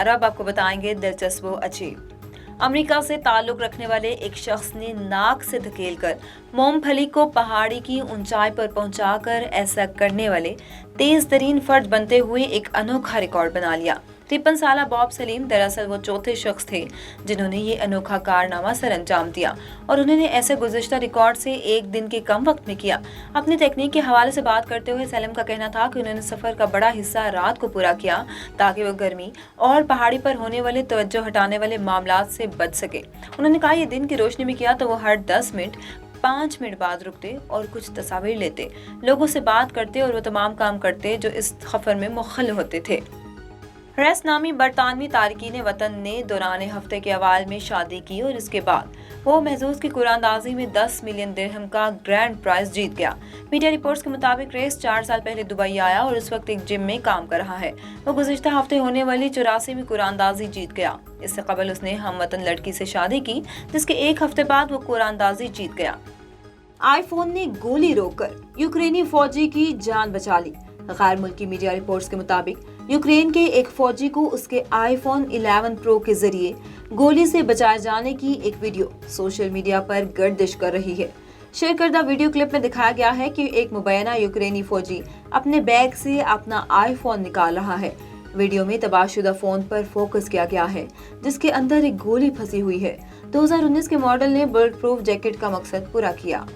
और अब आपको बताएंगे दिलचस्प व अजीब। अमेरिका से ताल्लुक रखने वाले एक शख्स ने नाक से धकेलकर मूंगफली को पहाड़ी की ऊंचाई पर पहुंचाकर ऐसा करने वाले तेज तरीन फर्द बनते हुए एक अनोखा रिकॉर्ड बना लिया। 53 साला बॉब सलीम दरअसल वो चौथे शख्स थे जिन्होंने ये अनोखा कारनामा सर अंजाम दिया और उन्होंने ऐसे गुज़िश्ता रिकॉर्ड से एक दिन के कम वक्त में किया। अपनी तकनीक के हवाले से बात करते हुए सलीम का कहना था कि उन्होंने सफ़र का बड़ा हिस्सा रात को पूरा किया ताकि वो गर्मी और पहाड़ी पर होने वाले तवज्जो हटाने वाले मामलात से बच सके। उन्होंने कहा, ये दिन की रोशनी में किया तो वो हर 10 मिनट 5 मिनट बाद रुकते और कुछ तस्वीर लेते, लोगों से बात करते और वो तमाम काम करते जो इस सफर में मुख्तलिफ होते थे। रेस नामी बरतानवी तारकीन वतन ने दौरान हफ्ते के अवाल में शादी की और इसके बाद वो महजूज की कुरानंदाजी में 10 मिलियन दिरहम का ग्रैंड प्राइज जीत गया। मीडिया रिपोर्ट्स के मुताबिक रेस 4 साल पहले दुबई आया और इस वक्त एक जिम में काम कर रहा है। वो गुज़िश्ता हफ्ते होने वाली 84वीं कुरानंदाजी जीत गया। इससे कबल उसने हमवतन लड़की से शादी की जिसके एक हफ्ते बाद वो कुरानंदाजी जीत गया। आईफोन ने गोली रोककर यूक्रेनी फौजी की जान बचा ली। गैर मुल्की मीडिया रिपोर्ट्स के मुताबिक यूक्रेन के एक फौजी को उसके आईफोन 11 प्रो के जरिए गोली से बचाए जाने की एक वीडियो सोशल मीडिया पर गर्दिश कर रही है। शेयर करदा वीडियो क्लिप में दिखाया गया है कि एक मुबैना यूक्रेनी फौजी अपने बैग से अपना आईफोन निकाल रहा है। वीडियो में तबाहशुदा फोन पर फोकस किया गया है जिसके अंदर एक गोली फंसी हुई है। 2019 के मॉडल ने बुलेट प्रूफ जैकेट का मकसद पूरा किया।